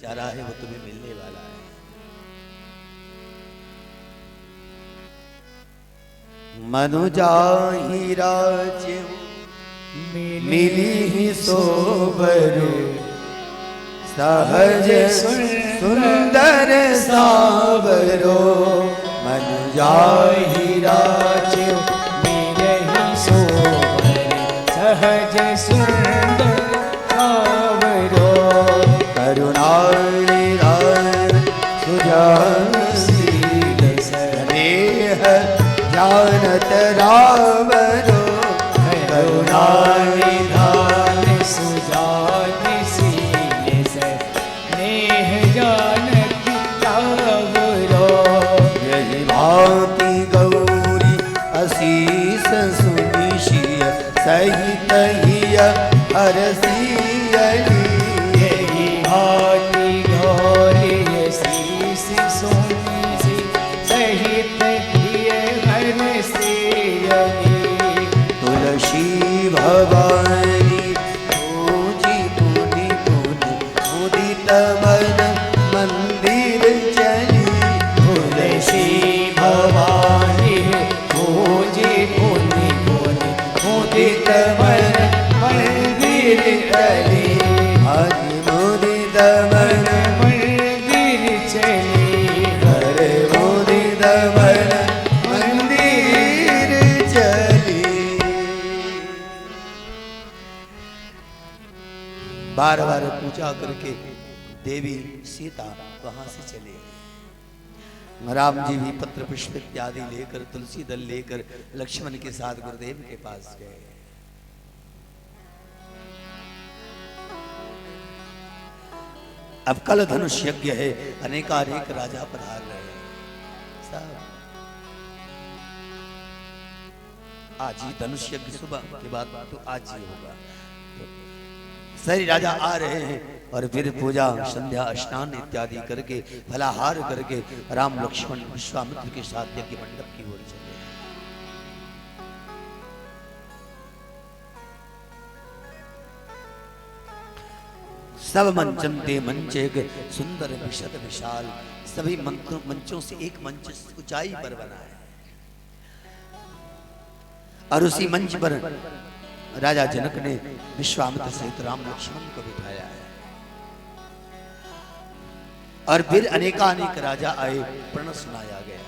चारा है वो तुम्हें मिलने वाला है। मनुजाहि राज्य मिली ही सोबरो, सहज सुंदर सावरो। मनुजाहि राज्य मिली ही सोबरो, सहज सुंदर सावरो। करुणानिधान सुजानशील स्नेह जानत रावरो। करुणानिधान सुजानशील स्नेह जानत रावरो। यही भांति गौरी असीस सुनिशिय सहित हिय हरसियली। यही भांति गौरी असीस सुनिशिय सहित हिय हरसियली। तुलसी भवानी पूजी पुनि पुनि मुदित मन मंदिर चली। तुलसी भवानी पूजी पुनि पुनि मुदित मन मंदिर चली। आज मुदित मन मंदिर चली। हरे मुदित मन मंदिर चली। बार बार पूजा करके देवी सीता वहां से चले। राम जी भी पत्र पुष्प इत्यादि लेकर तुलसी दल लेकर लक्ष्मण के साथ गुरुदेव के पास गए। अब कल धनुष यज्ञ है, अनेकानेक राजा पधार रहे हैं। सब आज ही धनुष यज्ञ सुबह के बाद तो आज ही होगा। सारे राजा आ रहे हैं और फिर पूजा संध्या स्नान इत्यादि करके फलाहार करके राम लक्ष्मण विश्वामित्र के साथ यज्ञ मंडप की ओर चले। सब मंचनते मंचे के सुंदर विशद विशाल, सभी मंचों से एक मंच ऊंचाई पर बना है और उसी मंच पर राजा जनक ने विश्वामित्र सहित राम लक्ष्मण को बिठाया है। और फिर अनेकानेक राजा आए, प्रण सुनाया गया।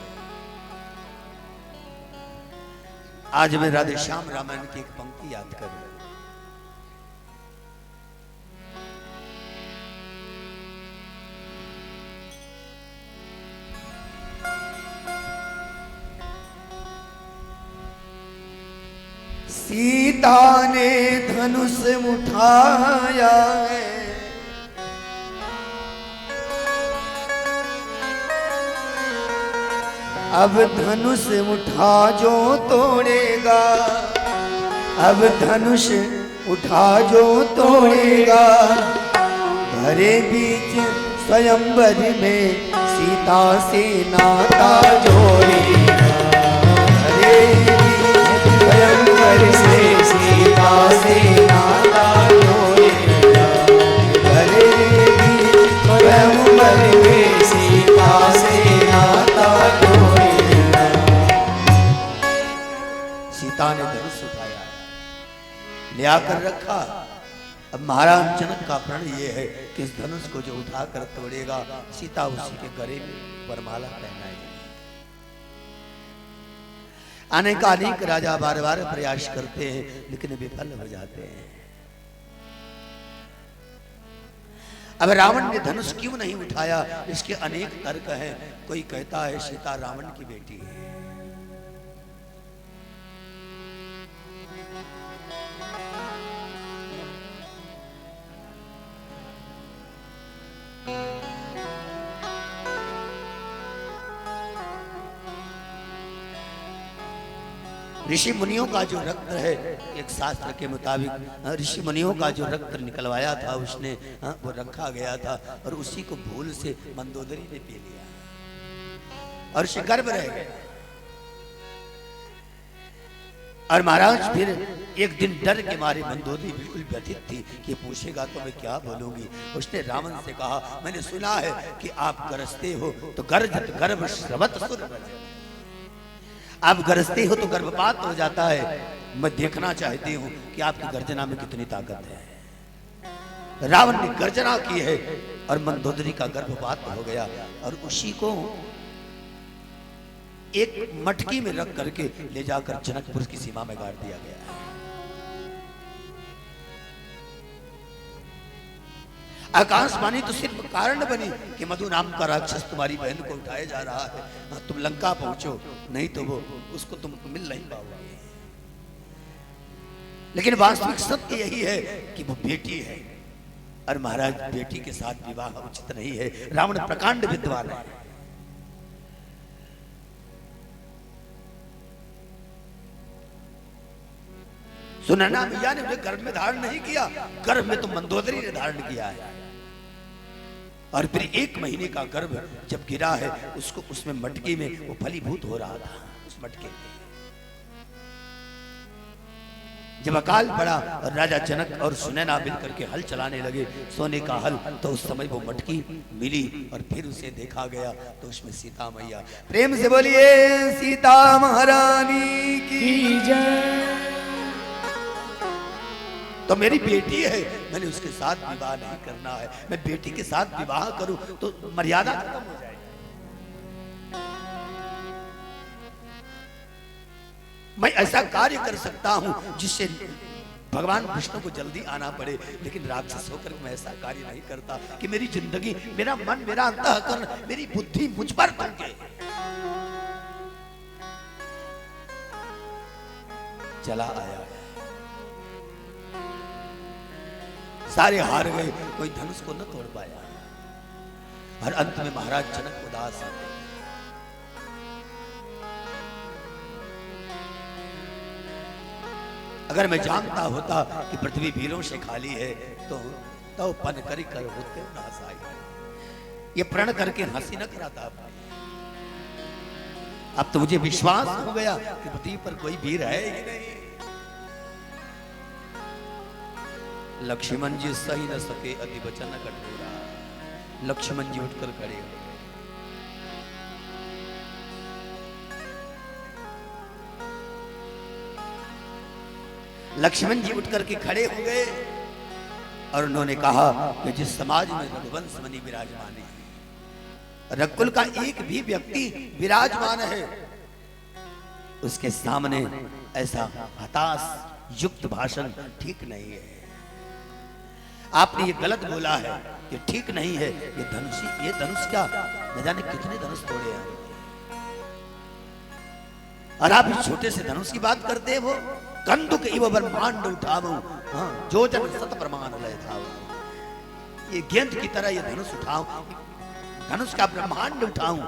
आज मैं राधे श्याम रामायण की एक पंक्ति याद करूं। सीता ने धनुष उठाया है, अब धनुष उठा जो तोड़ेगा। अब धनुष उठा जो तोड़ेगा। भरे बीच स्वयंवर में सीता से नाता जोड़ेगा। भरे स्वयंवर से सीता से नाता जोड़ेगा। भले स्वयंवर में सीता से नाता जोड़ेगा। सीता ने धनुष उठाया, ले आकर रखा। अब महाराज जनक का प्रण ये है कि इस धनुष को जो उठाकर तोड़ेगा, सीता उसी के गले में वरमाला पहनाएगी। अनेकानेक राजा बार बार प्रयास करते हैं लेकिन विफल हो जाते हैं। अब रावण ने धनुष क्यों नहीं उठाया, इसके अनेक तर्क हैं। कोई कहता है सीता रावण की बेटी है, ऋषि मुनियों का जो रक्त है, एक शास्त्र के मुताबिक ऋषि मुनियों का जो रक्त निकलवाया था उसने वो रखा गया था और उसी को भूल से मंदोदरी ने पी लिया। और शिकर्भ रह गया। और महाराज फिर एक दिन डर के मारे मंदोदरी बिल्कुल व्यथित थी कि पूछेगा तो मैं क्या बोलूंगी। उसने रावण से कहा, मैंने सुना है कि आप गरजते हो तो गर्जत गर्भ श्रवत सुर, आप गरजते हो तो गर्भपात हो जाता है। मैं देखना चाहती हूँ कि आपकी गर्जना में कितनी ताकत है। रावण ने गर्जना की है और मंदोदरी का गर्भपात हो गया और उसी को एक मटकी में रख करके ले जाकर जनकपुर की सीमा में गाड़ दिया गया। आकाशवाणी तो सिर्फ कारण बनी कि मधु नाम का राक्षस तुम्हारी बहन को उठाया जा रहा है, तुम लंका पहुंचो, नहीं तो वो उसको तुम मिल नहीं पाओगे। लेकिन वास्तविक सत्य यही है कि वो बेटी है और महाराज बेटी के साथ विवाह उचित नहीं है। रावण प्रकांड विद्वान है। सुनैना मैया ने उन्हें गर्भ में धारण नहीं किया, गर्भ में तो मंदोदरी ने धारण किया है। और फिर 1 महीने का गर्भ जब गिरा है, उसको उसमें मटके में वो फलीभूत हो रहा था। उस मटके में जब अकाल पड़ा और राजा जनक और सुनैना मिलकर के हल चलाने लगे, सोने का हल, तो उस समय वो मटकी मिली और फिर उसे देखा गया तो उसमें सीता मैया। प्रेम से बोलिए सीता महारानी की जय। तो मेरी बेटी है, मैंने उसके साथ विवाह नहीं करना है। मैं बेटी के साथ विवाह करूं तो मर्यादा खत्म हो जाएगी। मैं ऐसा कार्य कर सकता हूं जिससे भगवान विष्णु को जल्दी आना पड़े, लेकिन राक्षस होकर मैं ऐसा कार्य नहीं करता कि मेरी जिंदगी, मेरा मन, मेरा अंतःकरण, मेरी बुद्धि मुझ पर थके। चला आया, सारे हार गए, कोई धनुष को न तोड़ पाया। और अंत में महाराज जनक उदास हो गए। अगर मैं जानता होता कि पृथ्वी वीरों से खाली है तो पन करी कर होते नास आए। ये प्रण करके हंसी न कराता। अब तो मुझे विश्वास हो गया कि पृथ्वी पर कोई वीर है ही नहीं। लक्ष्मण जी सही न सके अति वचन कठोरा। लक्ष्मण जी उठकर खड़े हो गए। लक्ष्मण जी उठकर के खड़े हो गए और उन्होंने कहा कि जिस समाज में रघुवंश मुनि विराजमान है, रघुकुल का एक भी व्यक्ति विराजमान है, उसके सामने ऐसा हताश युक्त भाषण ठीक नहीं है। आपने ये गलत बोला है, ये ठीक नहीं है। ये धनुष क्या, न जाने कितने धनुष तोड़े हैं, और आप इस छोटे से धनुष की बात करते हैं। वो कंदुक इव ब्रह्मांड उठाऊं, हाँ, जो जन सत प्रमाण लय था। ये गेंद की तरह ये धनुष उठाऊं, धनुष का ब्रह्मांड उठाऊं,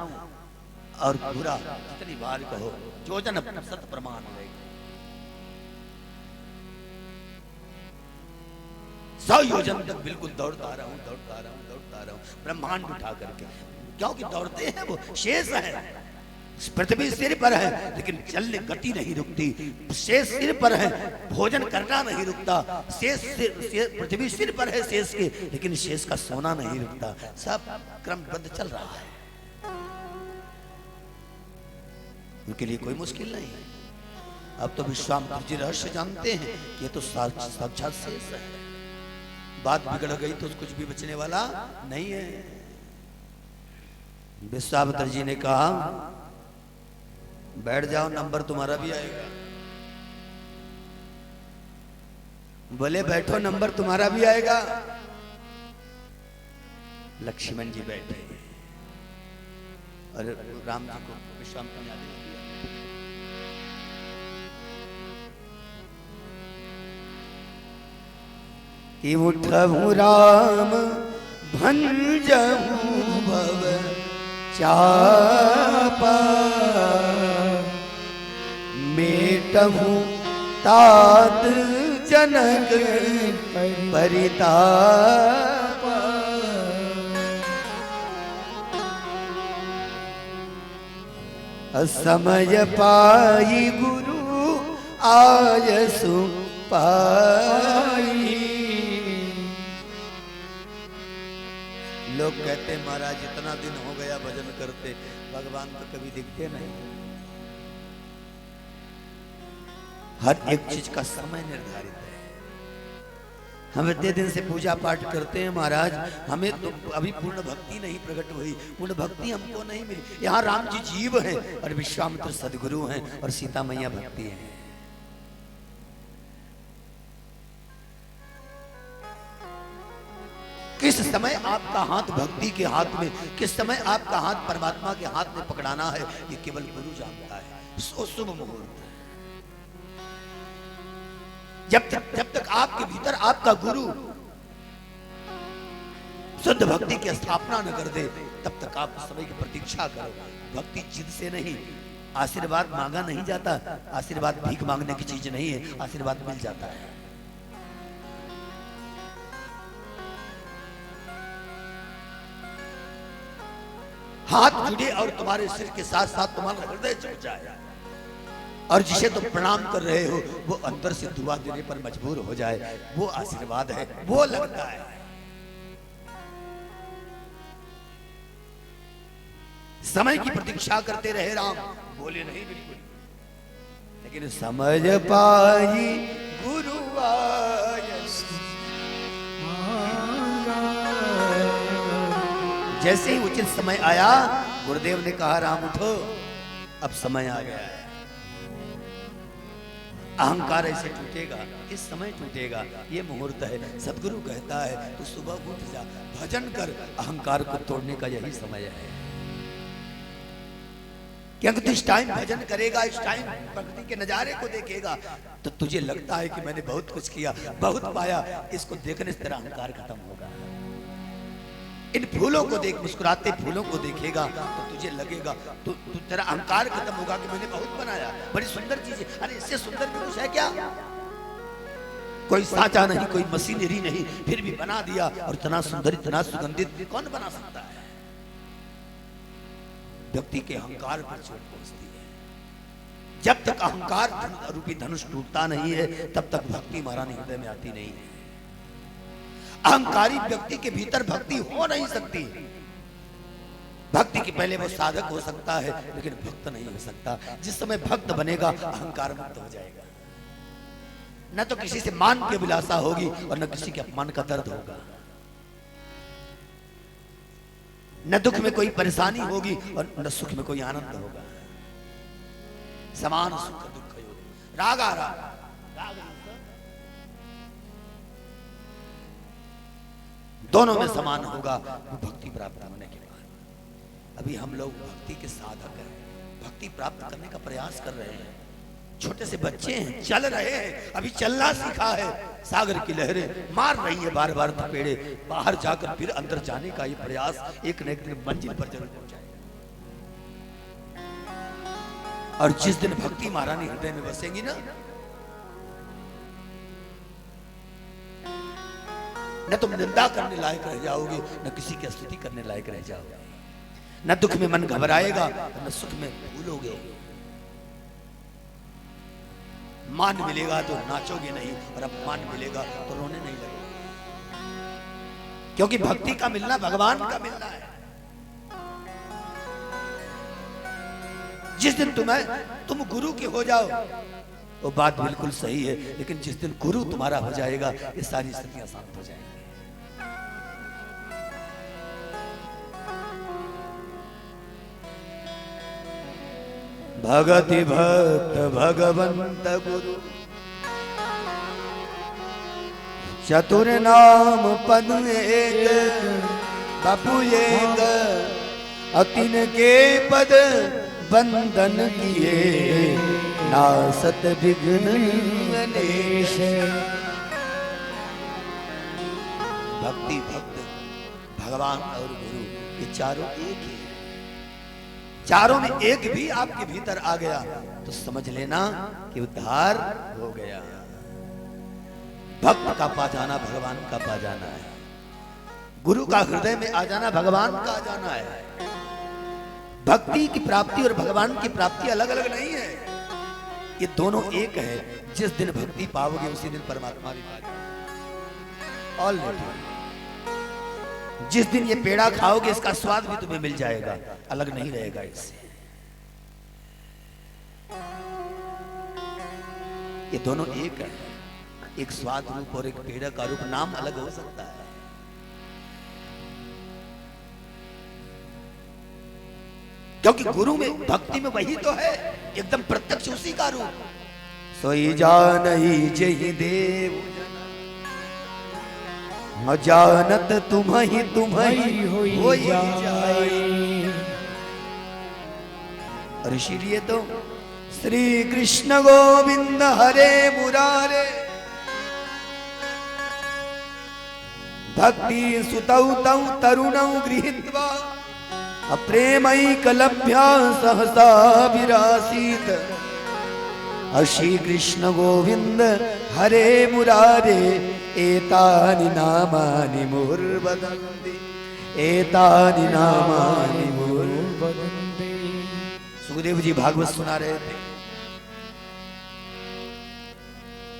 और पूरा कितनी बार कहो जो जन सत प्रमाण लय। 100 योजन तक बिल्कुल दौड़ता रहूं ब्रह्मांड उठा करके, क्योंकि दौड़ते हैं वो शेष है। पृथ्वी सिर पर है लेकिन चलने गति नहीं रुकती। शेष सिर पर है, भोजन करना नहीं रुकता। पृथ्वी सिर पर है शेष के, लेकिन शेष का सोना नहीं रुकता। सब क्रमबद्ध चल रहा है, उनके लिए कोई मुश्किल नहीं है। अब तो विश्वामित्र जी रहस्य जानते हैं कि ये तो साक्षात शेष है। बात बिगड़ गई तो कुछ भी बचने वाला नहीं है। विश्वामित्र जी ने कहा, बैठ जाओ, नंबर तुम्हारा भी आएगा। बोले बैठो, नंबर तुम्हारा भी आएगा। लक्ष्मण जी बैठे और राम जी को विश्वामित्र ने आदेश दिया कि उठहु राम भंजहु भव चापा, मेटहु तात जनक परिताप। समय पाई गुरु आयसु पाई। लोग कहते महाराज इतना दिन हो गया भजन करते, भगवान तो कभी दिखते नहीं। हर एक चीज का समय निर्धारित है। हम इतने दिन से पूजा पाठ करते हैं महाराज, हमें तो अभी पूर्ण भक्ति नहीं प्रकट हुई, पूर्ण भक्ति हमको नहीं मिली। यहाँ राम जी जीव हैं और विश्वामित्र सदगुरु हैं और सीता मैया भक्ति है। किस समय आपका हाथ भक्ति के हाथ में, किस समय आपका हाथ परमात्मा के हाथ में पकड़ाना है, ये केवल गुरु जानता है। सो शुभ मुहूर्त। जब तक आपके भीतर आपका गुरु शुद्ध भक्ति की स्थापना न कर दे, तब तक आप समय की प्रतीक्षा करो। भक्ति जिद से नहीं, आशीर्वाद मांगा नहीं जाता। आशीर्वाद भीख मांगने की चीज नहीं है, आशीर्वाद मिल जाता है। हाथ जुड़े और तुम्हारे सिर के साथ साथ तुम्हारा हृदय जुड़ जाए, और जिसे तुम प्रणाम कर रहे हो वो अंदर से दुआ देने पर मजबूर हो जाए, वो आशीर्वाद है, वो लगता है। समय की प्रतीक्षा करते रहे राम, बोले नहीं बिल्कुल, लेकिन समझ पाई गुरु जैसे ही उचित समय आया, गुरुदेव ने कहा राम उठो, अब समय आ गया है। अहंकार ऐसे टूटेगा, इस समय टूटेगा, ये मुहूर्त है। सदगुरु कहता है तो सुबह उठ जा, भजन कर, अहंकार को तोड़ने का यही समय है। क्योंकि तू इस टाइम भजन करेगा, इस टाइम प्रकृति के नजारे को देखेगा, तो तुझे लगता है कि मैंने बहुत कुछ किया, बहुत पाया। इसको देखने से तेरा अहंकार खत्म होगा। इन फूलों को देख, मुस्कुराते फूलों को देखेगा तो तुझे लगेगा, तो तेरा अहंकार खत्म होगा कि मैंने बहुत बनाया, बड़ी सुंदर चीज है। अरे इससे सुंदर भी कुछ है क्या? कोई साचा नहीं, कोई मशीनरी नहीं, फिर भी बना दिया, और इतना सुंदर, इतना सुगंधित कौन बना सकता है? व्यक्ति के अहंकार पर चोट पहुंचती है। जब तक अहंकार रूपी धनुष टूटता नहीं है, तब तक भक्ति महारानी हृदय में आती नहीं है। अहंकारी व्यक्ति के भीतर भक्ति हो नहीं सकती। भक्ति के पहले वो साधक हो सकता है, लेकिन भक्त नहीं हो सकता। जिस समय भक्त बनेगा, अहंकार मुक्त हो जाएगा। न तो किसी से मान की अभिलाषा होगी और न किसी के अपमान का दर्द होगा। न दुख में कोई परेशानी होगी और न सुख में कोई आनंद होगा। समान सुख दुख योग, रागा राग, दोनों में समान होगा, वो भक्ति प्राप्त होने के बाद। अभी हम लोग भक्ति के साधक हैं, भक्ति प्राप्त करने का प्रयास कर रहे हैं। छोटे से बच्चे हैं, चल रहे हैं, अभी चलना सीखा है। सागर की लहरें मार रही है बार बार थपेड़े, बाहर जाकर फिर अंदर जाने का ये प्रयास एक न एक दिन मंजिल पर जरूर पहुंचाएगा। और जिस दिन भक्ति महारानी हृदय में बसेंगी ना, न तुम निंदा करने लायक रह जाओगे, न किसी की स्तुति करने लायक रह जाओगे। न दुख में मन घबराएगा, न सुख में भूलोगे। मान मिलेगा तो नाचोगे नहीं, और अपमान मिलेगा तो रोने नहीं लगोगे। क्योंकि भक्ति का मिलना भगवान का मिलना है। जिस दिन तुम गुरु के हो जाओ, वो बात बिल्कुल सही है, लेकिन जिस दिन गुरु तुम्हारा हो जाएगा, ये सारी स्थितियां शांत हो जाएंगी। भगति भक्त भगवंत गुरु, चतुर नाम पद एक, बपु एक, अतिन के पद बंधन किए, नासत विघ्न गणेश। भक्ति भक्त भगवान और गुरु, ये चारों एक ही। चारों में एक भी आपके भीतर आ गया तो समझ लेना कि उद्धार हो गया। भक्त का पा जाना भगवान का पा जाना है। गुरु का हृदय में आ जाना भगवान का आ जाना है। भक्ति की प्राप्ति और भगवान की प्राप्ति अलग अलग नहीं है। ये दोनों एक है। जिस दिन भक्ति पाओगे उसी दिन परमात्मा भी पाओगे। ऑलरेडी जिस दिन ये पेड़ा खाओगे इसका स्वाद भी तुम्हें मिल जाएगा, अलग नहीं रहेगा इससे। ये दोनों एक है, एक स्वाद रूप और एक पेड़ा का रूप, नाम अलग हो सकता है। क्योंकि गुरु में भक्ति में वही तो है, एकदम प्रत्यक्ष उसी का रूप। सोई जानहि जहि देव जानत तुम्हि तुम्हि होई जाए। और इसीलिए तो श्री कृष्ण गोविंद हरे मुरारे भक्ति सुतौ तौ तरुणौ गृहीत्वा अप्रेमैकलभ्या सहसा विरासीत। श्री कृष्ण गोविंद हरे मुरारे एतानि नामानि मुहुर्वदन्ति, एतानि नामानि मुहुर्वदन्ति। सुखदेव जी भागवत सुना रहे थे।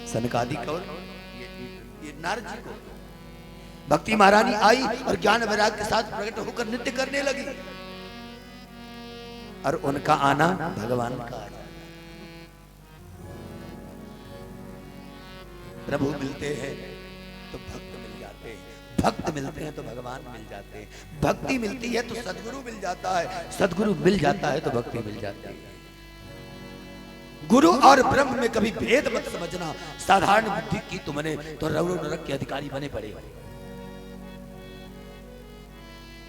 सनकादिक और ये नारद जी को भक्ति महारानी आई और ज्ञान वैराग्य के साथ प्रकट होकर नृत्य करने लगी। और उनका आना भगवान का आना। प्रभु मिलते हैं तो भक्त मिल जाते हैं, भक्त मिलते हैं तो भगवान मिल जाते हैं, भक्ति मिलती है तो सदगुरु मिल जाता है, सदगुरु मिल जाता है तो भक्ति मिल जाती है। गुरु और ब्रह्म में कभी भेद मत समझना। साधारण बुद्धि की तुमने तो रवरो नरक के अधिकारी बने पड़े।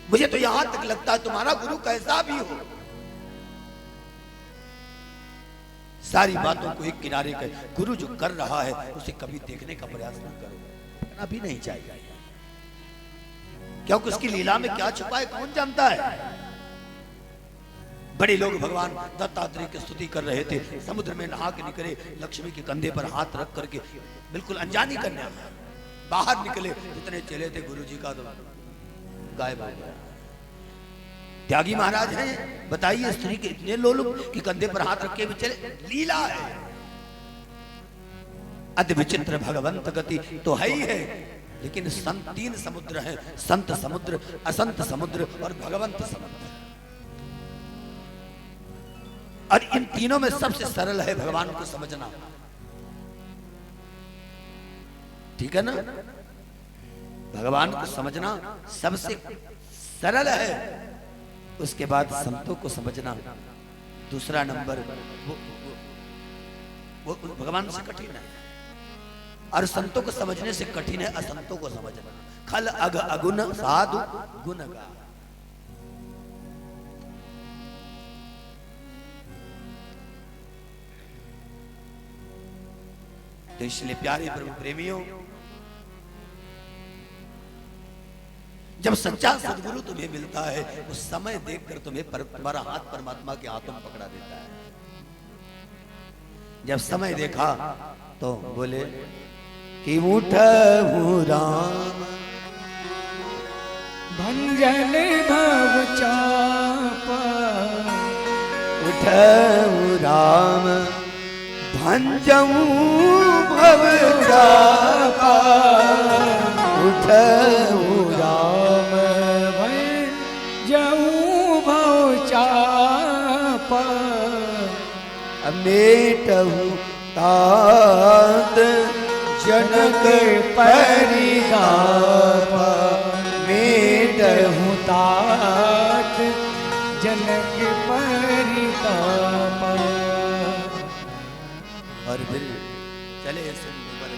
मुझे तो यहां तक लगता है तुम्हारा गुरु कैसा भी हो, सारी बातों को एक किनारे कर, गुरु जो कर रहा है उसे कभी देखने का प्रयास न करो, करना भी नहीं चाहिए। क्योंकि उसकी लीला में क्या छुपा है कौन जानता है। बड़े लोग भगवान दत्तात्रेय की स्तुति कर रहे थे, समुद्र में नहा के निकले, लक्ष्मी के कंधे पर हाथ रख करके बिल्कुल अनजानी कन्या बाहर निकले। जितने चले थे गुरु जी का तो गायब हो गया। त्यागी महाराज हैं, बताइए स्त्री के इतने लोलुप कि कंधे पर हाथ रख के भी चले, लीला है। अति विचित्र भगवंत गति तो है ही है, लेकिन संत तीन समुद्र हैं, संत समुद्र, असंत समुद्र और भगवंत समुद्र। और इन तीनों में सबसे सरल है भगवान को समझना। ठीक है ना? भगवान को समझना सबसे सरल है। उसके बाद संतों को समझना दूसरा नंबर, वो भगवान से कठिन है। और संतों को समझने से कठिन है असंतों को समझना। खल अग अगुण साधु गुण गा। तो इसलिए प्यारे प्रभु प्रेमियों, जब सच्चा सदगुरु तुम्हें मिलता है उस समय देखकर तुम्हारा हाथ परमात्मा के हाथों में पकड़ा देता है। जब समय देखा तो बोले कि उठहु राम भंजन भव चाप, उठहु राम भंजऊ भव चापा, उठहु राम भंजऊ भव चाप, मेटहु तात जनक परिताप, मेटहु तात जनक परिताप। और फिर चले सिंधु पर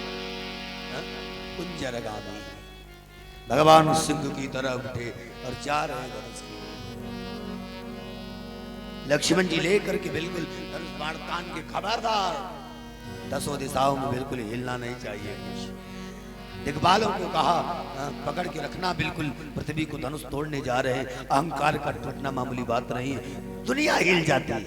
कुंजरगामी। भगवान सिंह की तरह उठे और जा रहे धनुष की। लक्ष्मण जी लेकर के बिल्कुल धनुष बाण तान के, खबरदार 10 दिशाओं में बिल्कुल हिलना नहीं चाहिए। दिग्पालों को कहा पकड़ के रखना, बिल्कुल पृथ्वी को धनुष तोड़ने जा रहे हैं। अहंकार का टूटना मामूली बात नहीं है, दुनिया हिल जाती है।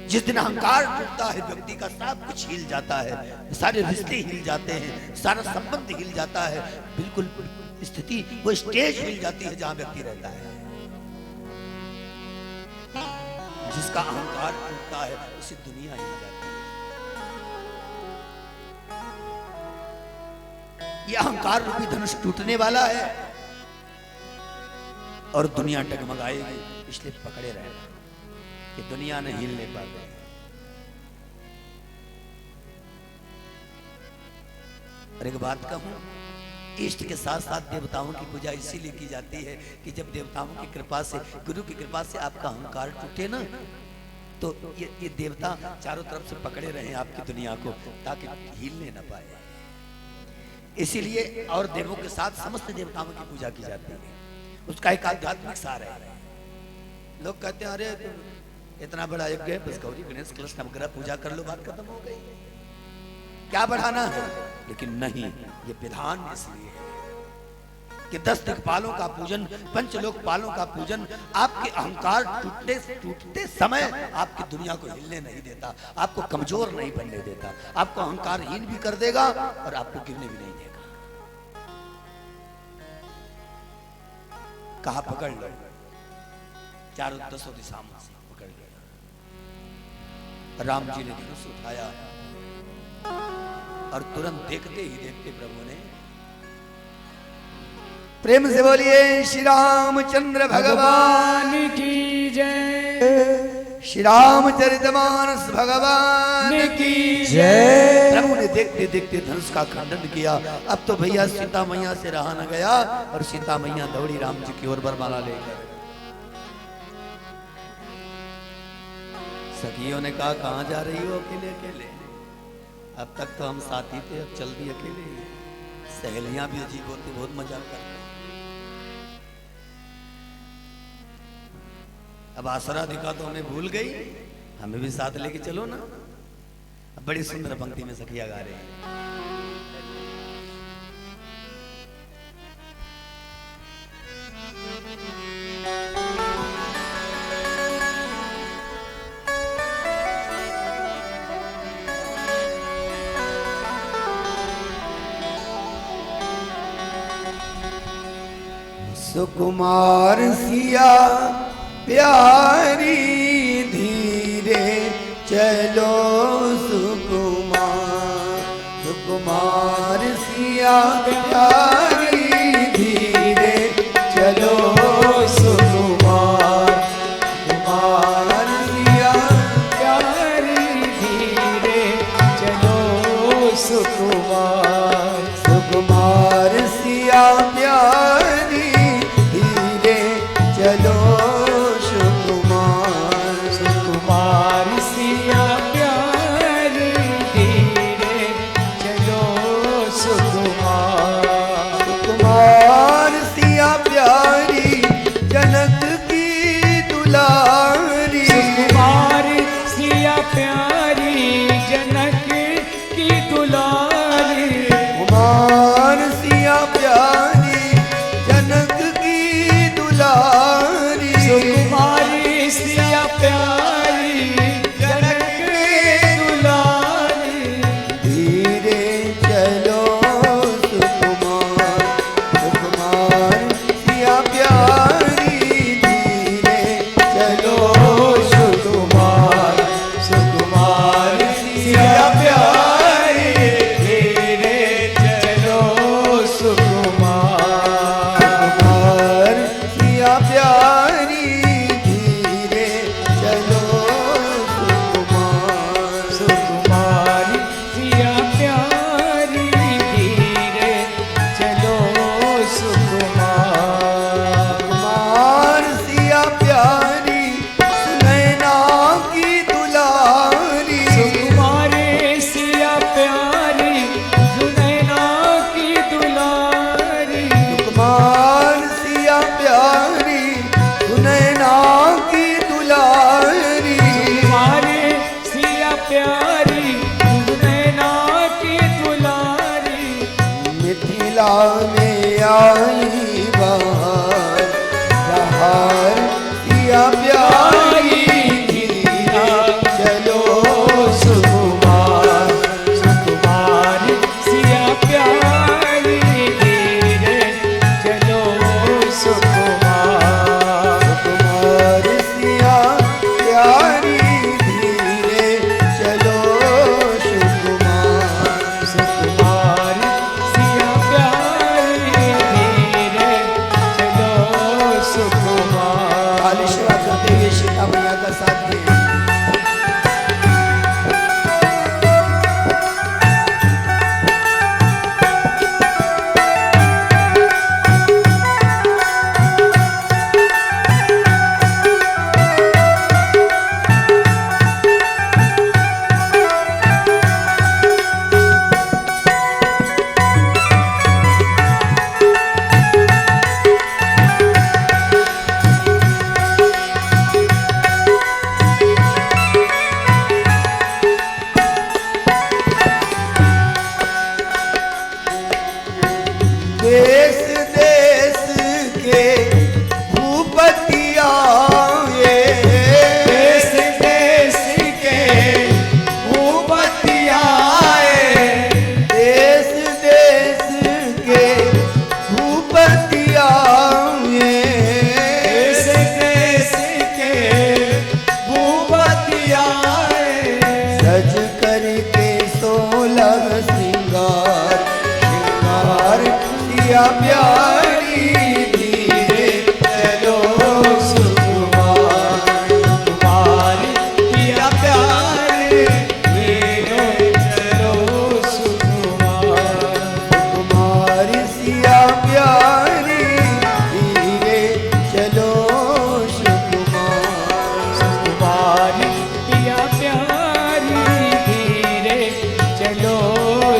जिस दिन अहंकार टूटता है व्यक्ति का सब कुछ हिल जाता है, सारे रिश्ते हिल जाते हैं, सारा संबंध हिल जाता है, बिल्कुल स्थिति वो स्टेज हिल जाती है जहां व्यक्ति रहता है। जिसका अहंकार टूटता है उसे दुनिया हिल जाती है। यह अहंकार रूपी धनुष टूटने वाला है और दुनिया टगमगाएगी, इसलिए पकड़े रहना कि दुनिया न हिलने पाए। और एक बात कहूं, इष्ट के साथ साथ देवताओं की पूजा इसीलिए की जाती है कि जब देवताओं की कृपा से, गुरु की कृपा से आपका अहंकार टूटे ना, तो ये देवता चारों तरफ से पकड़े रहे आपकी दुनिया को ताकि हिलने ना पाए। इसीलिए और देवों के साथ समस्त देवताओं की पूजा की जाती है। उसका एक आध्यात्मिक सार है। लोग कहते हैं अरे इतना बड़ा यज्ञ है, बस गौरी गणेश कलश नवग्रह पूजा कर लो, बात खत्म हो गई, क्या बढ़ाना है। लेकिन नहीं, ये विधान इसलिए है कि 10 दिक्पालों का पूजन, पंचलोकपालों का पूजन आपके अहंकार टूटते समय आपकी दुनिया को हिलने नहीं देता, आपको कमजोर नहीं बनने देता, आपको अहंकारहीन भी कर देगा और आपको गिरने भी नहीं देगा। कहा पकड़ लो, चारों 10 दिशाओं से पकड़ लिया। राम जी ने धनुष उठाया और तुरंत देखते ही देखते प्रभु ने, प्रेम से बोलिए श्री रामचंद्र भगवान की जय, श्री रामचरितमानस भगवान की जय। प्रभु ने देखते देखते धनुष का खंडन किया। अब तो भैया सीता मैया से रहा न गया और सीता मैया दौड़ी राम जी की ओर वरमाला लेकर। सखियों ने कहा कहां जा रही हो अकेले अकेले? अब तक तो हम साथी थे, अब चल दी अकेले। सहेलियां भी अजीब होती, बहुत मजाक करते। अब आसरा दिखा तो हमें भूल गई, हमें भी साथ लेके चलो ना। अब बड़ी सुंदर पंक्ति में सखिया गा रहे हैं। सुकुमार सिया प्यारी धीरे चलो, सुकुमार सिया प्यारी धीरे चलो, सुकुमार सिया प्यारी धीरे चलो, सुकुमार सिया प्यारी धीरे चलो, सुकुमार सिया प्यारी धीरे चलो, सुकुमार सिया प्यारी जनक की दुलारी, सुकुमार सिया प्यारी जनक की दुलारी, कुमार सिया प्यारी जनक की दुलारी, सुकुमारी सिया प्यारी जनक की दुलारी, धीरे चलो सुकुमार सिया प्यारी धीरे चलो, सुकुमार सिया प्यारी धीरे चलो, सुकुमार सिया प्यारी धीरे चलो, सुकुमार सिया प्यारी धीरे चलो, सुकुमार सिया प्यारी सुनैना की दुलारी, सुकुमारी सिया प्यारी सुनैना की दुलारी, सुकुमार सिया प्यारी सुनैना की दुलारी, सुकुमारी सिया प्यारी सुनैना की दुलारी, मिथिला में आई बहार सिया प्यारी धीरे चलो, सुकुमार सिया प्यारी धीरे चलो, सुकुमार सिया प्यारी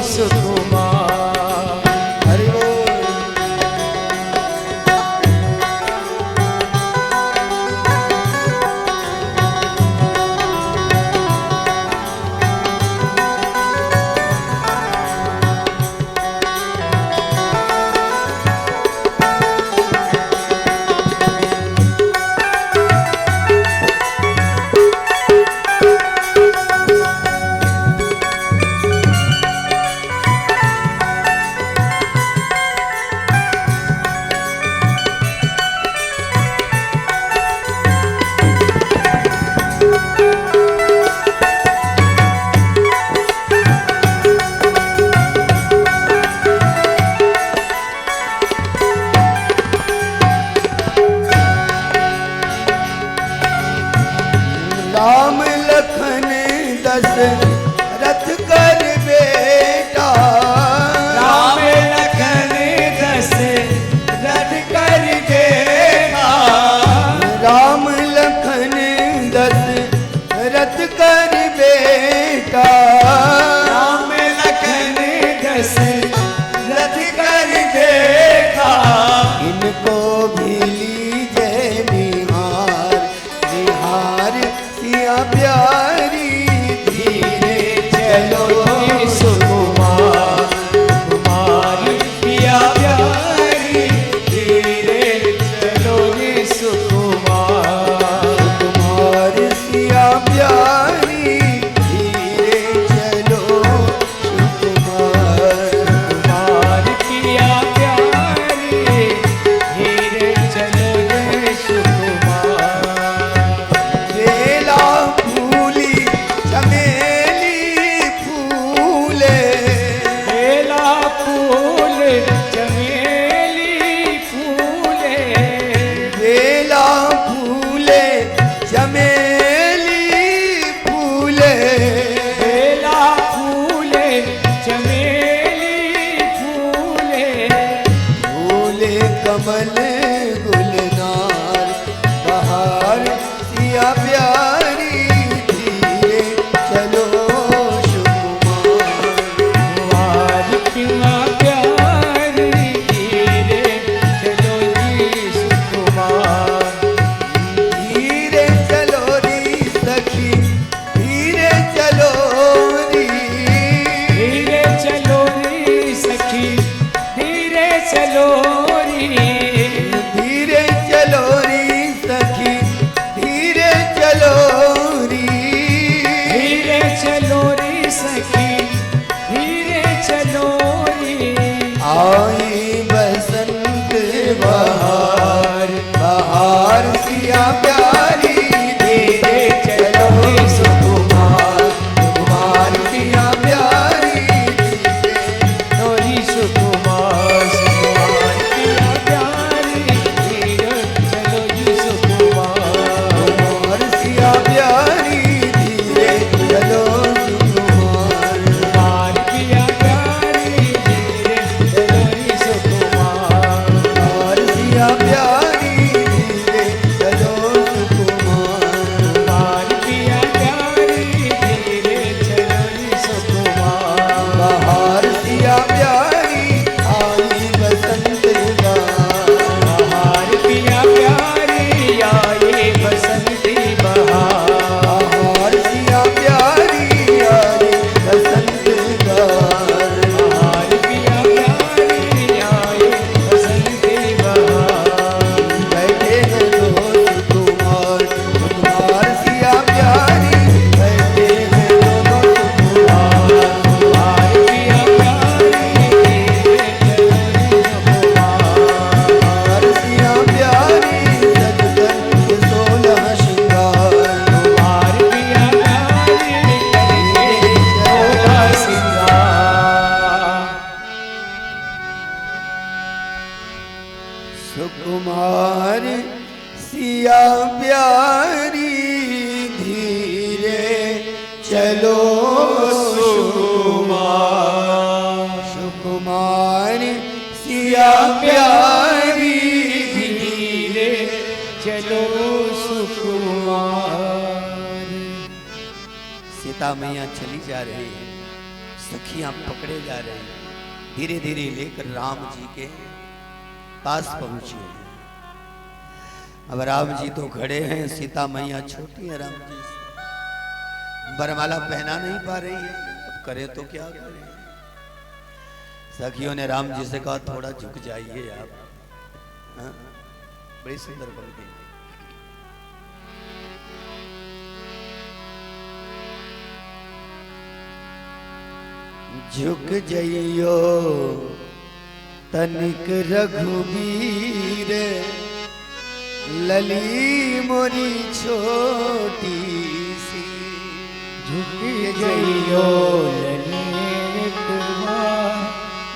सुकुमार। हरि बोल। राम लखन दशरथ कर बेटा, राम लखन दशरथ कर बेटा, राम लखन दशरथ कर बेटा, राम लखन दशरथ कर बेटा। इनको भी लीजे निहार, निहार सिया प्यारी, धीरे चलो सुकुमार, कुमार पिया प्यारी, धीरे चलो रे सुकुमार। कुमार सिया प्यारी, धीरे चलो सुकुमार। कुमार पिया प्यारी, धीरे चलो रे सुकुमार। बेला फूली चमेली फूले, बेला फूल चमेली फूले, बेला फूले चमेली फूले, बेला फूले चमेली फूले, फूले कमल गुलनार, बहार सिया प्यारी, धीरे चलो सुकुमार। कुमार पिया प्यारी, धीरे चलो जी सुकुमार। धीरे चलो री सखी, धीरे चलो री, धीरे चलो रे सखी, धीरे चलो रे, धीरे चलो री सखी, धीरे चलो री। धीरे चलो रे सखी, धीरे चलो रे। आई बसंत बहार, बहार सिया प्यारी, धीरे चलो री सुकुमार, कुमार सिया प्यारी, धीरे नोरी सुकुमार, सुकुमार पिया प्यारी, धीरे चलो जी सुकुमार। कुमार सिया प्यारी, धीरे चलो सुकुमार। कुमार पिया प्यारी, धीरे चलो जी सुकुमार। कुमार सिया प्यारी, धीरे चलो सुकुमार। कुमार पिया प्यारी, धीरे चलो जी सुकुमार। बहार सिया प्यारी, आई बसंत बहार। बहार पिया प्यारी, आई बसंती बहार। बहार सिया प्यारी, आई बसंत बहार। बहार पिया प्यारी, आई बसंती बहार। बैठे हैं दोनों कुमार, कुमार सिया प्यारी, बैठे हैं दोनों कुमार। बहार पिया प्यारी, धीरे चलो जी सुकुमार। कुमार सिया प्यारी, सजकर के 16 श्रृंगार। बहार पिया प्यारी, करके सोला सिंगार। सुकुमार सिया प्यारी, धीरे चलो सुकुमार। सुकुमार सिया प्यारी, धीरे चलो सुकुमार। सीता मैया चली जा रही है, सखी अखियां पकड़े जा रहे हैं, धीरे धीरे लेकर राम जी के पास पहुंचे। अब राम जी तो खड़े हैं, सीता मैया छोटी है राम जी से, बरमाला पहना नहीं पा रही है, अब करे तो क्या करे। सखियों ने राम जी से कहा थोड़ा झुक जाइए आप। हाँ? बड़ी सुंदर पंक्ति। झुक जइयो तनिक रघुबीर, लली मोरी छोटी सी। झुक जइयो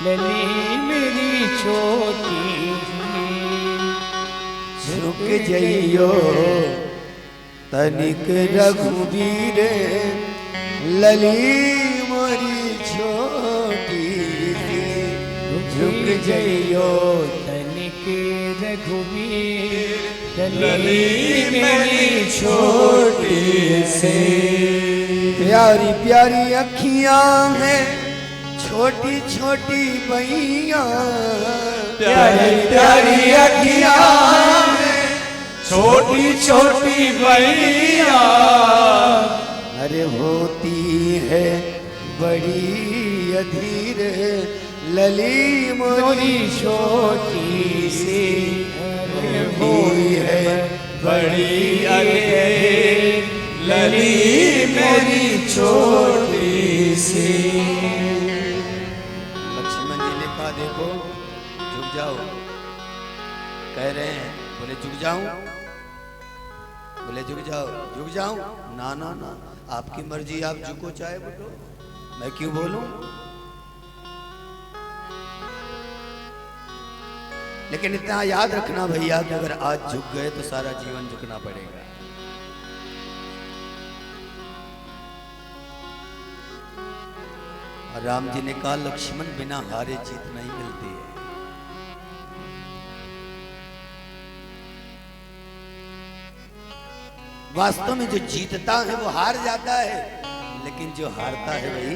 लली मेरी छोटी सी। झुक जइयो तनिक रघुबीर, लली मोरी छोटी सी। झुक जइयो तनिक रघुबीर, लली मेरी छोटी सी। प्यारी प्यारी अखियां हैं, छोटी छोटी बैया। प्यारी प्यारी अखियां हैं, छोटी छोटी बैया। अरे होती है बड़ी अधीर, लली मोरी छोटी सी। अरे होती है बड़ी अधीर, लली मेरी छोटी सी। लक्ष्मण जी ने कहा देखो झुक जाओ। कह रहे हैं, बोले झुक जाऊं? बोले झुक जाओ। झुक जाऊं? ना ना ना, आपकी मर्जी, आप झुको चाहे बोलो, मैं क्यों बोलूं? लेकिन इतना याद रखना भैया कि अगर आज झुक गए तो सारा जीवन झुकना पड़ेगा। और राम जी ने कहा लक्ष्मण बिना हारे जीत नहीं मिलती है। वास्तव में जो जीतता है वो हार जाता है, लेकिन जो हारता है वही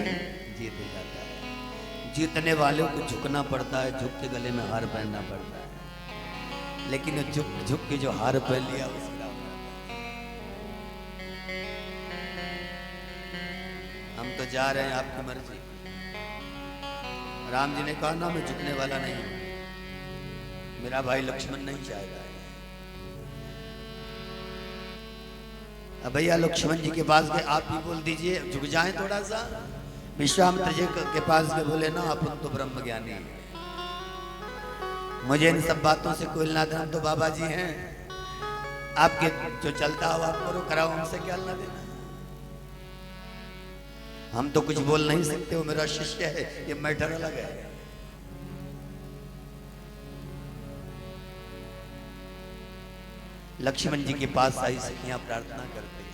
जीत जाता है। जीतने वालों को झुकना पड़ता है, झुक के गले में हार पहनना पड़ता है, लेकिन झुक झुक के जो हार पहन लिया उसका हम तो जा रहे हैं आपकी मर्जी। राम जी ने कहा ना मैं झुकने वाला नहीं हूं, मेरा भाई लक्ष्मण नहीं चाहेगा। अब भैया लक्ष्मण जी के पास गए, आप भी बोल दीजिए झुक जाएं थोड़ा सा। विश्वामित्र जी के पास गए, बोले ना अपन तो ब्रह्म ज्ञानी हैं, मुझे इन सब बातों से कोई लेना देना, हम तो बाबा जी हैं, आपके जो चलता हो आप करो, कराओ, हमसे क्या लेना देना। हम तो कुछ बोल नहीं सकते, वो मेरा शिष्य है, ये मैटर अलग है। लक्ष्मण जी के पास आई सखियां प्रार्थना करते हैं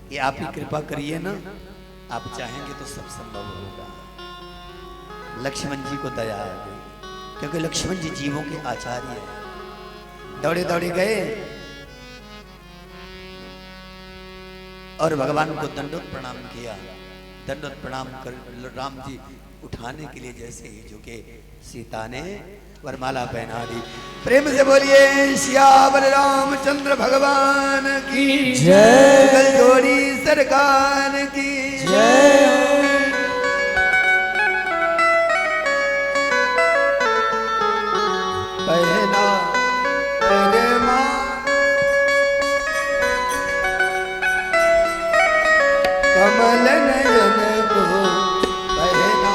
कि आप ही कृपा करिए ना, आप चाहेंगे तो सब संभव होगा। लक्ष्मण जी को दया आ गई, क्योंकि लक्ष्मण जी जीवों के आचार्य हैं। दौड़े दौड़े गए और भगवान को दंडोत प्रणाम किया। दंडोत प्रणाम कर राम जी उठाने के लिए जैसे ही झुके, सीता ने वरमाला पहना दी। प्रेम से बोलिए श्यावर रामचंद्र भगवान की जय। गलजोड़ी सरकार की जय। पहना तेरे माँ कमल नयन को पहना।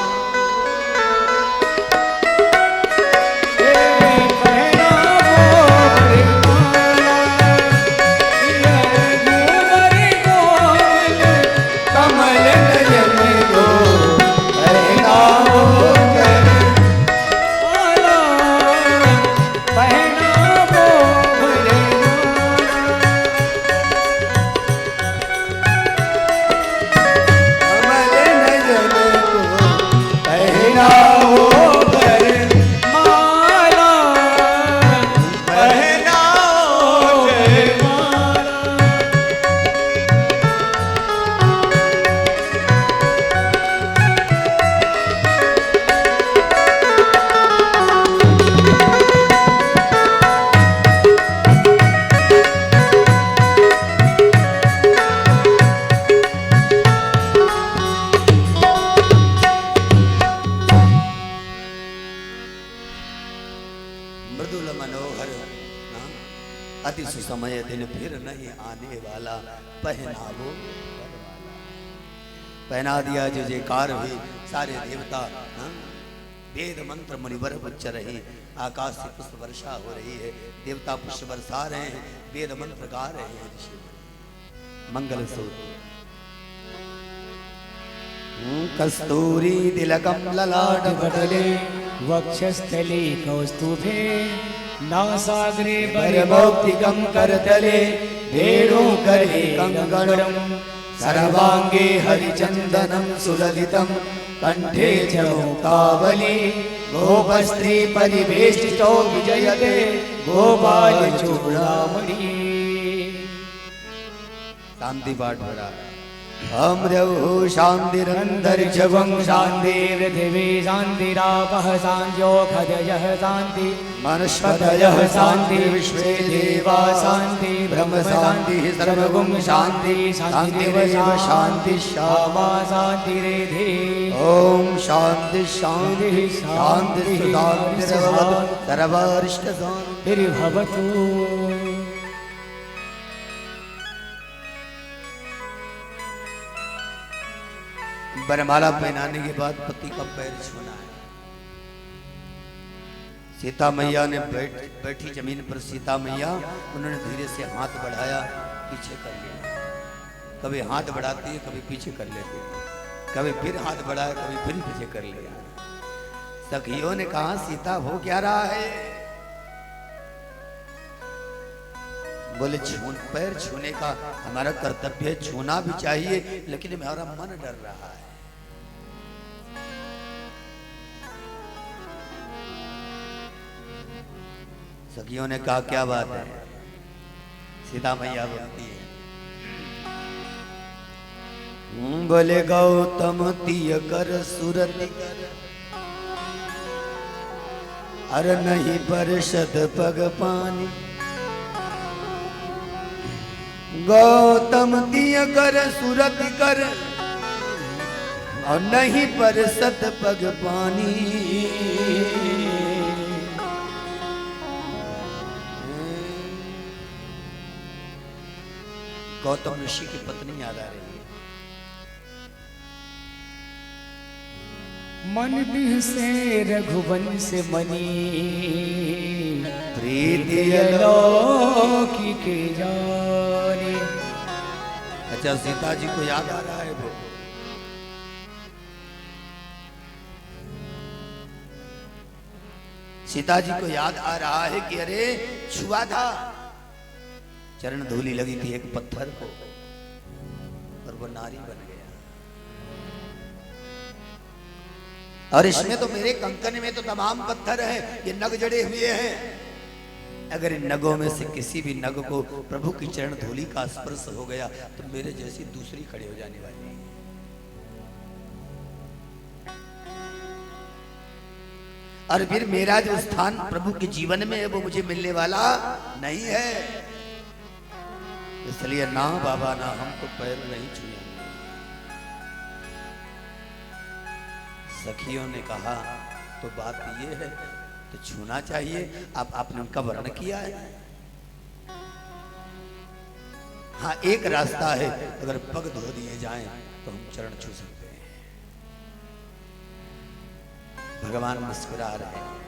कमल नयन मनोहर हाँ, अति सुसमय दिन फिर नहीं आने वाला, पहनावो वरमाला। पहना दिया जो जयकार हुई, सारे देवता हाँ, वेद मंत्र मुनिवर उच्च रहे, आकाश से पुष्प वर्षा हो रही है, देवता पुष्प बरसा रहे हैं, वेद मंत्र गा रहे हैं ऋषि। मंगल सूत्र कस्तूरी तिलकम ललाट पटले वक्षस्थले कौस्तुभे नासाग्रे परमौक्तिकं करतले भेड़ों करे कंगणम सर्वांगे हरिचंदनम सुललितम कंठे च मुक्तावली गोपस्त्री परिवेष्टितो विजयते गोपाल चूड़ामणि। शांति पाठ हो रहा है। अमृव शांतिरंतरिक्षं शान्तिर्दिवि शान्तिरापः शान्त्योषधयः शान्ति वनस्पतयः शान्तिर्विश्वे देवा शान्ति ब्रह्म शान्तिः सर्वगुं शान्ति शान्तिरेव शान्ति श्यामा शान्तिरेधि। ओम शांति शांति शांति शांति सर्वारिष्ट भवतु। वरमाला पहनाने के बाद पति का पैर छूना है। सीता मैया ने बैठी जमीन पर सीता मैया, उन्होंने धीरे से हाथ बढ़ाया, पीछे कर लिया। कभी हाथ बढ़ाती है, कभी पीछे कर लेती है, कभी फिर हाथ बढ़ाया, कभी फिर पीछे कर लिया। सखियों ने कहा सीता हो क्या रहा है? बोले पैर छूने का हमारा कर्तव्य है, छूना भी चाहिए, लेकिन हमारा मन डर रहा है। सखियों ने कहा क्या बात है? सीता मैया बोलती है बोले गौतम तीय कर सुरति कर, अरे नहीं परिषद पग पानी। गौतम तीय कर सुरति कर, और नहीं परिषद पग पानी। गौतम ऋषि की पत्नी याद आ रही है। मन बिहसे रघुवंश मणि प्रीति अलौकिक के जाने। अच्छा सीता जी को याद आ रहा है वो। सीता जी को याद आ रहा है कि अरे छुआ था, चरण धूली लगी थी एक पत्थर को, और वो नारी बन गया। और इसमें तो मेरे कंकन में तो तमाम पत्थर है, ये नग जड़े हुए हैं। अगर इन नगों में से किसी भी नग को प्रभु की चरण धूली का स्पर्श हो गया तो मेरे जैसी दूसरी खड़ी हो जाने वाली है। और फिर मेरा जो स्थान प्रभु के जीवन में है वो मुझे मिलने वाला नहीं है। इसलिए ना बाबा ना हम तो पैर नहीं छुएंगे। सखियों ने कहा तो बात ये है तो छूना चाहिए। आपने उनका वर्णन किया है। हाँ एक रास्ता है, अगर पग धो दिए जाएं तो हम चरण छू सकते हैं। भगवान मुस्कुरा रहे हैं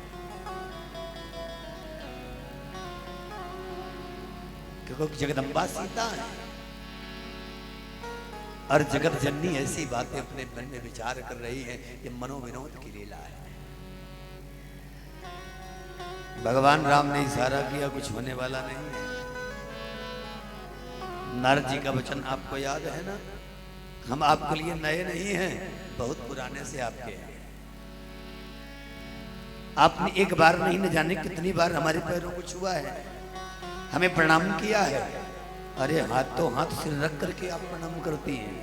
क्योंकि जगदम्बा सीता है और जगत जननी ऐसी बातें अपने मन में विचार कर रही है। ये मनोविनोद की लीला है। भगवान राम ने इशारा किया, कुछ होने वाला नहीं है। नारद जी का वचन आपको याद है ना, हम आपके लिए नए नहीं हैं, बहुत पुराने से आपके हैं। आपने एक बार नहीं, न जाने कितनी बार हमारे पैरों को छुआ है, हमें प्रणाम किया है। अरे हाथों हाथ सिर रख करके आप प्रणाम करती हैं।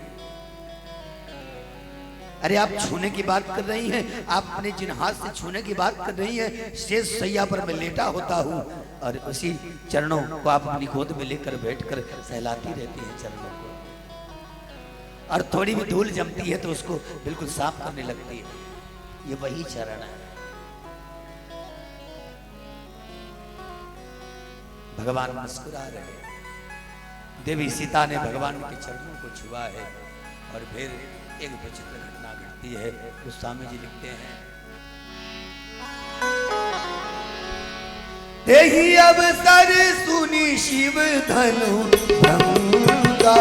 अरे आप छूने की बात कर रही हैं, आपने जिन हाथ से छूने की बात कर रही हैं, शेष सैया पर मैं लेटा होता हूँ और उसी चरणों को आप अपनी गोद में लेकर बैठकर सहलाती रहती हैं चरणों को, और थोड़ी भी धूल जमती है तो उसको बिल्कुल साफ करने लगती है। ये वही चरण है। भगवान मुस्कुरा रहे हैं। देवी सीता ने भगवान के चरणों को छुआ है और फिर एक विचित्र घटना घटती है। गोस्वामी जी लिखते हैं, देही अवसर सुनी शिव धनु भंगा,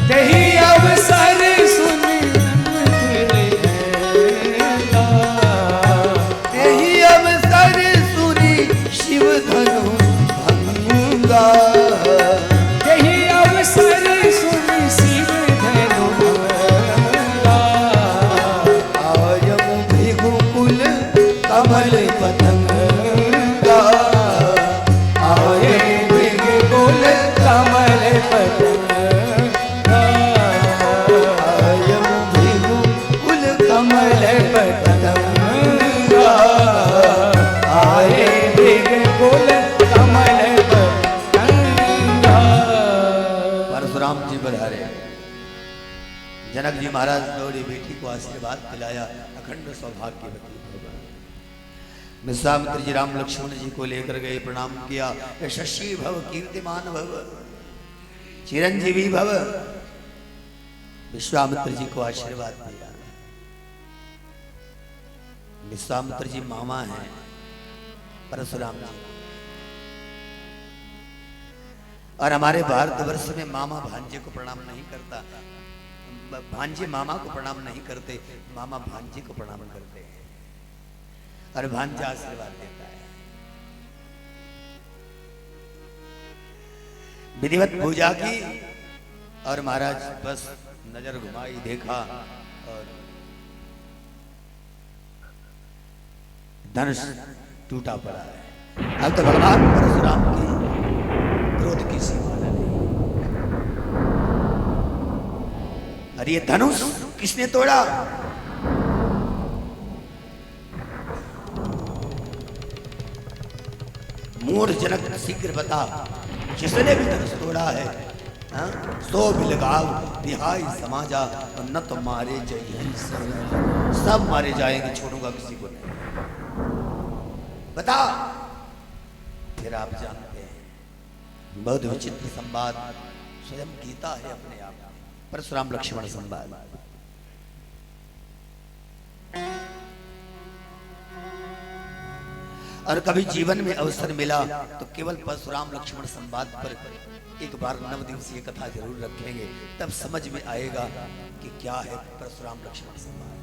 देही अवसर सुनी देही अवसर सुनी शिव धनु भंगा, देही अवसर सुनी शिव धनु भंगा, आयम भृगुकुल कमल पतंगा, आये भृगुकुल कमल पतंगा, आयम भृगुकुल कमल पतंगा, आये भृगुकुल कमल पतंगा। परशुराम जी बधारे। जनक जी महाराज दौड़ी बेटी को आशीर्वाद दिलाया, अखंड सौभाग्यवती भव। विश्वामित्र जी राम लक्ष्मण जी को लेकर गए, प्रणाम किया, यशस्वी भव, कीर्तिमान भव, चिरंजीवी भव। विश्वामित्र जी को आशीर्वाद दिया। विश्वामित्र जी मामा हैं परशुराम जी, और हमारे भारतवर्ष में मामा भांजे को प्रणाम नहीं करता, भांजे मामा को प्रणाम नहीं करते, मामा भांजे को प्रणाम करते हैं और भांजा आशीर्वाद देता है। विधिवत पूजा की और महाराज बस नजर घुमाई, देखा और धनुष टूटा पड़ा है। अब तो भगवान परशुराम की क्रोध की सीमा नहीं। अरे ये धनुष किसने तोड़ा? मूढ़ जनक, शीघ्र बता, जिसने भी धनुष तोड़ा है, हाँ? सो बिलगाव बिहाई समाजा, न तो मारे जाइए, सब मारे जाएंगे, छोड़ूंगा किसी को नहीं। बता। फिर आप जानते हैं बहुत विचित्र संवाद, स्वयं गीता है अपने आप में, परशुराम लक्ष्मण संवाद। और कभी जीवन में अवसर मिला तो केवल परशुराम लक्ष्मण संवाद पर एक बार 9 दिवसीय कथा जरूर रखेंगे, तब समझ में आएगा कि क्या है परशुराम लक्ष्मण संवाद।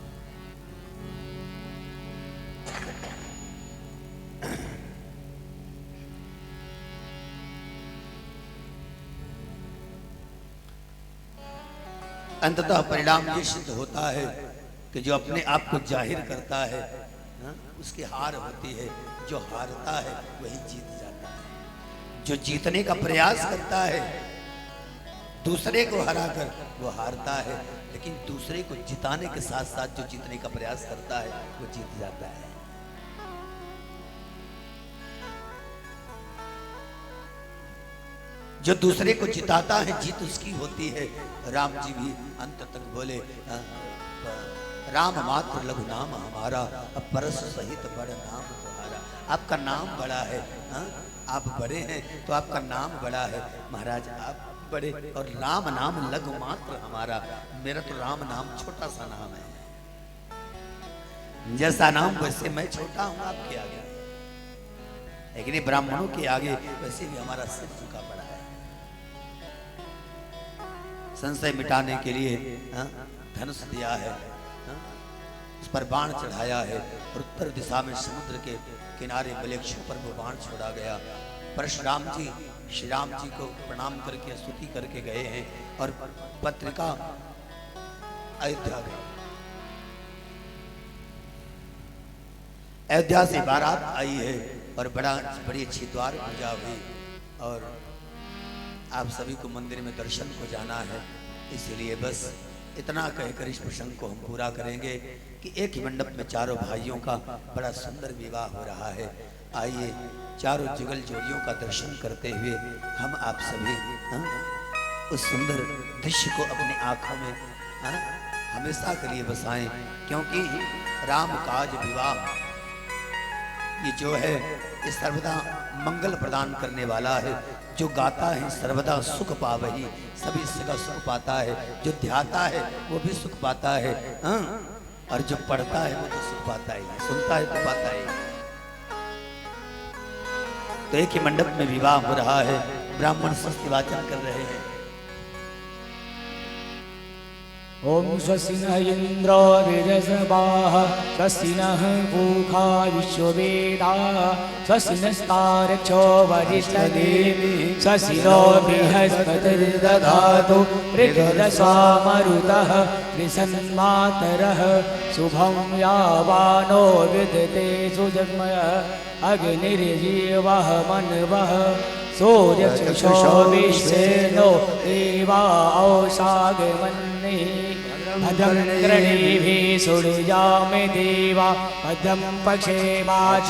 अंततः परिणाम ये सिद्ध होता है कि जो अपने आप को जाहिर करता है, हाँ, उसकी हार होती है। जो हारता है वही जीत जाता है। जो जीतने का प्रयास करता है दूसरे को हराकर, वो हारता है, लेकिन दूसरे को जिताने के साथ साथ जो जीतने का प्रयास करता है वो जीत जाता है। जो दूसरे को जिताता है जीत उसकी होती है। राम जी भी अंत तक बोले, राम मात्र लघु नाम हमारा, अब परस सहित बड़ नाम तुम्हारा। आपका नाम बड़ा है, हाँ? आप बड़े हैं तो आपका नाम बड़ा है महाराज, आप बड़े, और राम नाम लघु मात्र हमारा, मेरा तो राम नाम छोटा सा नाम है। जैसा नाम वैसे मैं छोटा हूं आपके आगे, लेकिन ब्राह्मणों के आगे वैसे भी हमारा सिर झुका पड़ा है। संशय मिटाने के लिए धनुष दिया है, उस पर बाण चढ़ाया है, और उत्तर दिशा में समुद्र के किनारे बलेक्षों पर वो बाण छोड़ा गया। परशुराम जी श्री राम जी को प्रणाम करके स्तुति करके गए हैं और पत्रिका अयोध्या गए। अयोध्या से बारात आई है और बड़ी अच्छी द्वार पूजा हुई, और आप सभी को मंदिर में दर्शन को जाना है, इसलिए बस इतना कहकर इस प्रसंग को हम पूरा करेंगे कि एक ही मंडप में चारों भाइयों का बड़ा सुंदर विवाह हो रहा है। आइए चारों जुगल जोड़ियों का दर्शन करते हुए हम आप सभी उस सुंदर दृश्य को अपनी आंखों में हमेशा के लिए बसाएं, क्योंकि राम काज विवाह ये जो है ये सर्वदा मंगल प्रदान करने वाला है। जो गाता है सर्वदा सुख पावही, सभी का सुख पाता है। जो ध्याता है वो भी सुख पाता है, हाँ? और जो पढ़ता है वो तो सुख पाता ही, सुनता है तो पाता ही। तो एक ही मंडप में विवाह हो रहा है, ब्राह्मण स्वस्ति वाचन कर रहे हैं। ओम स्वस्ति न इंद्रो वृधस्पतिः, स्वस्ति नः पूषा विश्ववेदाः, स्वस्ति नस्तार्क्ष्यो वरिष्ठदेवः, स्वस्ति नो बृहस्पतिर्दधातु ऋक्दशामरुतः त्रिसन्मातरः। शुभं यावानो विदते सुजग्मय अग्निर्जीवः मन्वः सूर्यचक्षुषो विश्वेनो देवा औषागमन्ये। भद्रं कर्णेभिः शृणुयाम देवा, भद्रं पक्षेमाचर्यताः,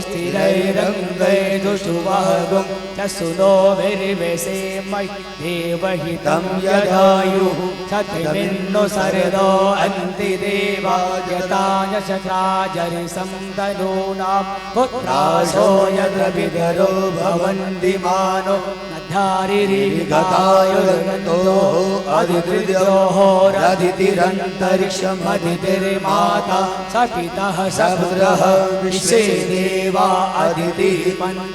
स्थिरैरङ्गैर्दुष्टुवागुं चक्षुषोभिर्वेशेमहि देवहितं यदायुः। शतमिन्नो शरदो अन्ति देवा, यताय शत्राजरिसं तनूनां पुत्रासो यद्रविदरो भवन्ति मानो धारिरिगतायुर्गन्तो अधिकृत्योः रदितिरन्तरिक्षमदितिर्माता सपितः सपुरः विश्वे देवा अदितिः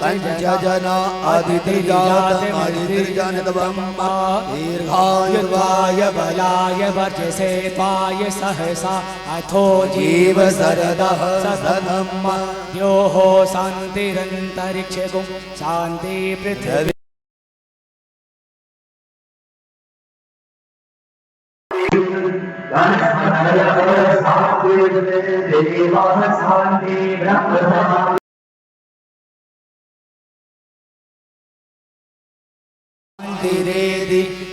पञ्चजना अदितिर्जातमदितिर्जनतब्रह्मा दीर्घायुर्वाय बलाय वर्चसे त्वाय सहसा अथो जीव शरदः सततं योः शान्तिरन्तरिक्षगुं शान्ति पृथिवी।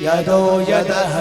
यदो यदः